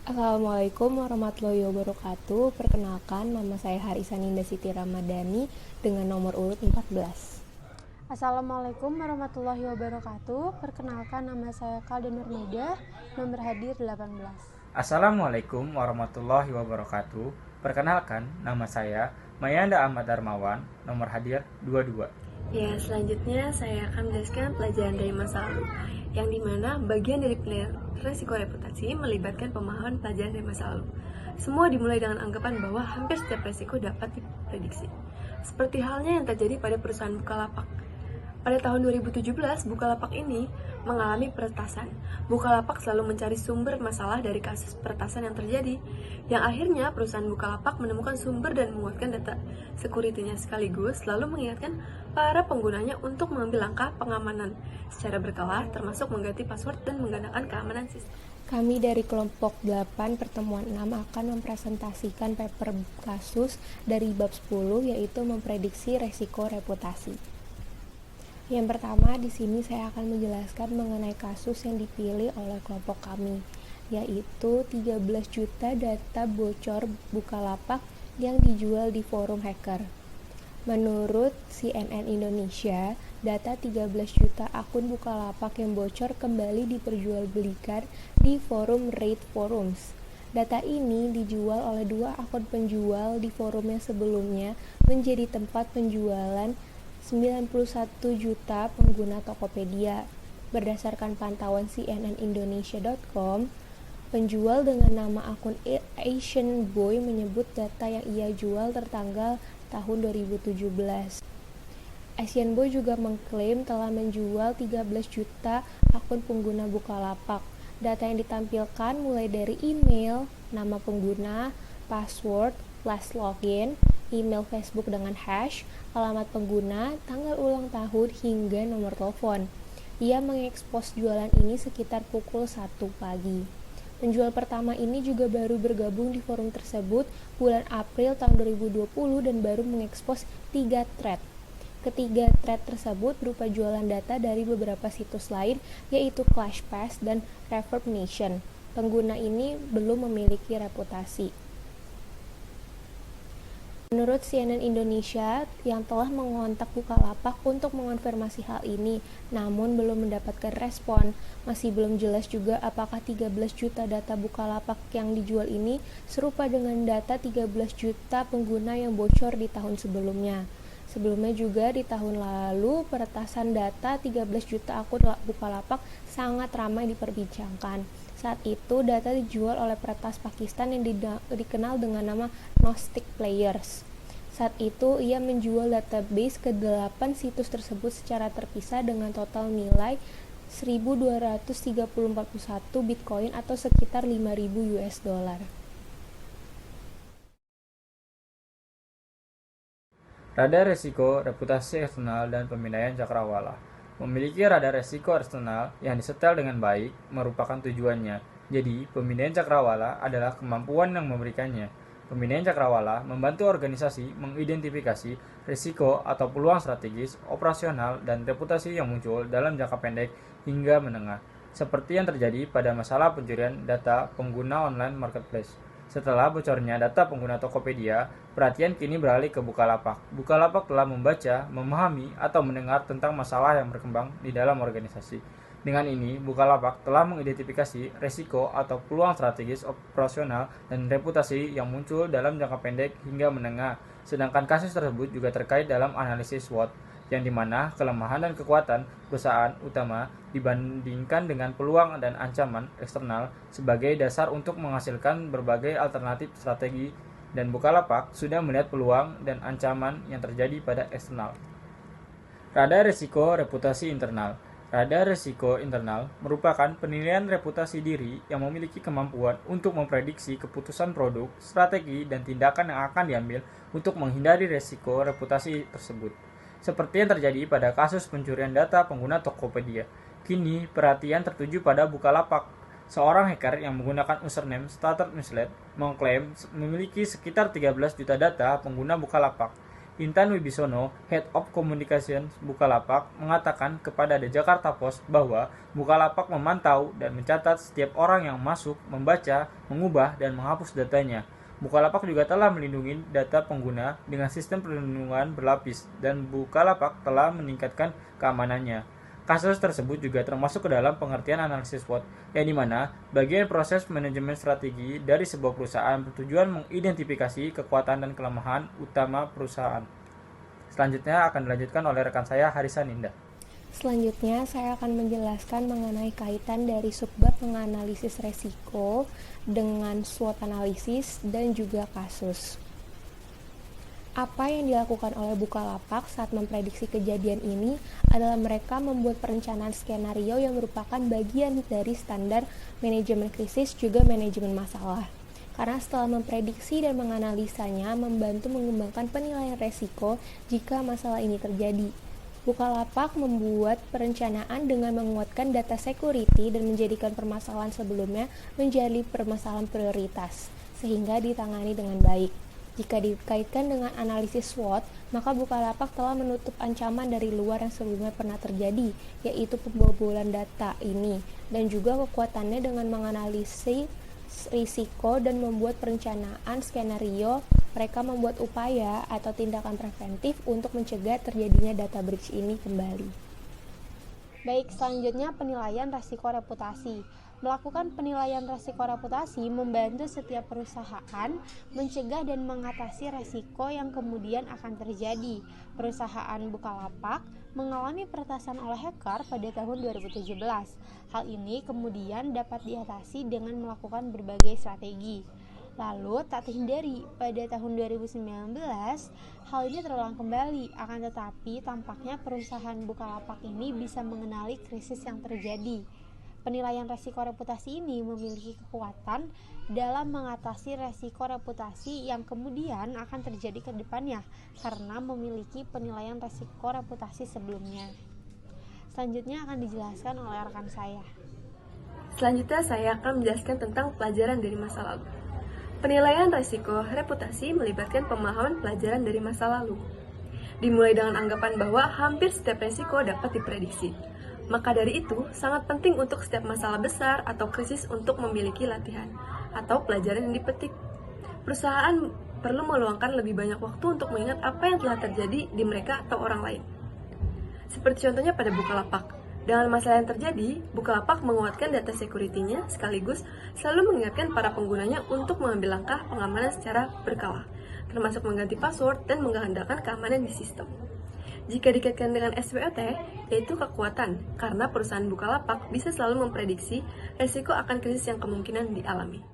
Assalamualaikum warahmatullahi wabarakatuh. Perkenalkan, nama saya Harisa Ninda Siti Ramadhani dengan nomor urut 14. Assalamualaikum warahmatullahi wabarakatuh. Perkenalkan, nama saya Kalda Nurmaidah, nomor hadir 18. Assalamualaikum warahmatullahi wabarakatuh. Perkenalkan, nama saya Mayanda Ahmad Darmawan, nomor hadir 22. Ya, selanjutnya saya akan menjelaskan pelajaran dari masa lalu, yang dimana bagian dari penilaian resiko reputasi melibatkan pemahaman pelajaran dari masa lalu. Semua dimulai dengan anggapan bahwa hampir setiap resiko dapat diprediksi. Seperti halnya yang terjadi pada perusahaan Bukalapak. Pada tahun 2017, Bukalapak ini mengalami peretasan. Bukalapak selalu mencari sumber masalah dari kasus peretasan yang terjadi, yang akhirnya perusahaan Bukalapak menemukan sumber dan menguatkan data security-nya sekaligus lalu mengingatkan para penggunanya untuk mengambil langkah pengamanan secara berkala, termasuk mengganti password dan menggunakan keamanan sistem. Kami dari kelompok 8 pertemuan 6 akan mempresentasikan paper kasus dari bab 10, yaitu memprediksi resiko reputasi. Yang pertama, di sini saya akan menjelaskan mengenai kasus yang dipilih oleh kelompok kami, yaitu 13 juta data bocor Bukalapak yang dijual di forum hacker. Menurut CNN Indonesia, data 13 juta akun Bukalapak yang bocor kembali diperjualbelikan di forum Reddit Forums. Data ini dijual oleh dua akun penjual di forum yang sebelumnya menjadi tempat penjualan 91 juta pengguna Tokopedia. Berdasarkan pantauan cnnindonesia.com, penjual dengan nama akun Asian Boy menyebut data yang ia jual tertanggal tahun 2017. Asian Boy juga mengklaim telah menjual 13 juta akun pengguna Bukalapak. Data yang ditampilkan mulai dari email, nama pengguna, password, last login, email Facebook dengan hash, alamat pengguna, tanggal ulang tahun, hingga nomor telepon. Ia mengekspos jualan ini sekitar pukul 1 pagi. Penjual pertama ini juga baru bergabung di forum tersebut bulan April tahun 2020 dan baru mengekspos 3 thread. Ketiga thread tersebut berupa jualan data dari beberapa situs lain, yaitu ClashPass dan Reverb Nation. Pengguna ini belum memiliki reputasi. Menurut CNN Indonesia yang telah mengontak Bukalapak untuk mengonfirmasi hal ini, namun belum mendapatkan respon. Masih belum jelas juga apakah 13 juta data Bukalapak yang dijual ini serupa dengan data 13 juta pengguna yang bocor di tahun sebelumnya. Sebelumnya juga di tahun lalu, peretasan data 13 juta akun Bukalapak sangat ramai diperbincangkan. Saat itu, data dijual oleh peretas Pakistan yang dikenal dengan nama Gnostic Players. Saat itu, ia menjual database ke 8 situs tersebut secara terpisah dengan total nilai 1.241 Bitcoin atau sekitar 5.000 US dollar. Radar resiko, reputasi eksternal, dan pemindaian cakrawala. Memiliki radar resiko eksternal yang disetel dengan baik merupakan tujuannya. Jadi, pemindaian cakrawala adalah kemampuan yang memberikannya. Pemindaian cakrawala membantu organisasi mengidentifikasi risiko atau peluang strategis, operasional, dan reputasi yang muncul dalam jangka pendek hingga menengah, seperti yang terjadi pada masalah pencurian data pengguna online marketplace. Setelah bocornya data pengguna Tokopedia, perhatian kini beralih ke Bukalapak. Bukalapak telah membaca, memahami, atau mendengar tentang masalah yang berkembang di dalam organisasi. Dengan ini, Bukalapak telah mengidentifikasi risiko atau peluang strategis, operasional, dan reputasi yang muncul dalam jangka pendek hingga menengah. Sedangkan kasus tersebut juga terkait dalam analisis SWOT, yang dimana kelemahan dan kekuatan perusahaan utama dibandingkan dengan peluang dan ancaman eksternal sebagai dasar untuk menghasilkan berbagai alternatif strategi, dan Bukalapak sudah melihat peluang dan ancaman yang terjadi pada eksternal. Radar risiko reputasi internal. Radar risiko internal merupakan penilaian reputasi diri yang memiliki kemampuan untuk memprediksi keputusan produk, strategi, dan tindakan yang akan diambil untuk menghindari risiko reputasi tersebut. Seperti yang terjadi pada kasus pencurian data pengguna Tokopedia. Kini, perhatian tertuju pada Bukalapak. Seorang hacker yang menggunakan username Starter Newslet mengklaim memiliki sekitar 13 juta data pengguna Bukalapak. Intan Wibisono, Head of Communications Bukalapak, mengatakan kepada The Jakarta Post bahwa Bukalapak memantau dan mencatat setiap orang yang masuk, membaca, mengubah, dan menghapus datanya. Bukalapak juga telah melindungi data pengguna dengan sistem perlindungan berlapis, dan Bukalapak telah meningkatkan keamanannya. Kasus tersebut juga termasuk ke dalam pengertian analisis SWOT, yang dimana bagian proses manajemen strategi dari sebuah perusahaan bertujuan mengidentifikasi kekuatan dan kelemahan utama perusahaan. Selanjutnya akan dilanjutkan oleh rekan saya Harisa Ninda. Selanjutnya, saya akan menjelaskan mengenai kaitan dari subbab menganalisis resiko dengan SWOT analisis dan juga kasus. Apa yang dilakukan oleh Bukalapak saat memprediksi kejadian ini adalah mereka membuat perencanaan skenario yang merupakan bagian dari standar manajemen krisis juga manajemen masalah. Karena setelah memprediksi dan menganalisanya membantu mengembangkan penilaian resiko jika masalah ini terjadi. Bukalapak membuat perencanaan dengan menguatkan data security dan menjadikan permasalahan sebelumnya menjadi permasalahan prioritas, sehingga ditangani dengan baik. Jika dikaitkan dengan analisis SWOT, maka Bukalapak telah menutup ancaman dari luar yang sebelumnya pernah terjadi, yaitu pembobolan data ini, dan juga kekuatannya dengan menganalisis risiko dan membuat perencanaan skenario. Mereka membuat upaya atau tindakan preventif untuk mencegah terjadinya data breach ini kembali. Baik, selanjutnya penilaian resiko reputasi. Melakukan penilaian resiko reputasi membantu setiap perusahaan mencegah dan mengatasi resiko yang kemudian akan terjadi. Perusahaan Bukalapak mengalami peretasan oleh hacker pada tahun 2017. Hal ini kemudian dapat diatasi dengan melakukan berbagai strategi. Lalu, tak terhindari, pada tahun 2019, hal ini terulang kembali. Akan tetapi, tampaknya perusahaan Bukalapak ini bisa mengenali krisis yang terjadi. Penilaian resiko reputasi ini memiliki kekuatan dalam mengatasi resiko reputasi yang kemudian akan terjadi ke depannya karena memiliki penilaian resiko reputasi sebelumnya. Selanjutnya akan dijelaskan oleh rekan saya. Selanjutnya saya akan menjelaskan tentang pelajaran dari masa lalu. Penilaian resiko reputasi melibatkan pemahaman pelajaran dari masa lalu. Dimulai dengan anggapan bahwa hampir setiap resiko dapat diprediksi. Maka dari itu, sangat penting untuk setiap masalah besar atau krisis untuk memiliki latihan atau pelajaran yang dipetik. Perusahaan perlu meluangkan lebih banyak waktu untuk mengingat apa yang telah terjadi di mereka atau orang lain. Seperti contohnya pada Bukalapak. Dengan masalah yang terjadi, Bukalapak menguatkan data security-nya sekaligus selalu mengingatkan para penggunanya untuk mengambil langkah pengamanan secara berkala, termasuk mengganti password dan mengandalkan keamanan di sistem. Jika dikaitkan dengan SWOT, yaitu kekuatan, karena perusahaan Bukalapak bisa selalu memprediksi resiko akan krisis yang kemungkinan dialami.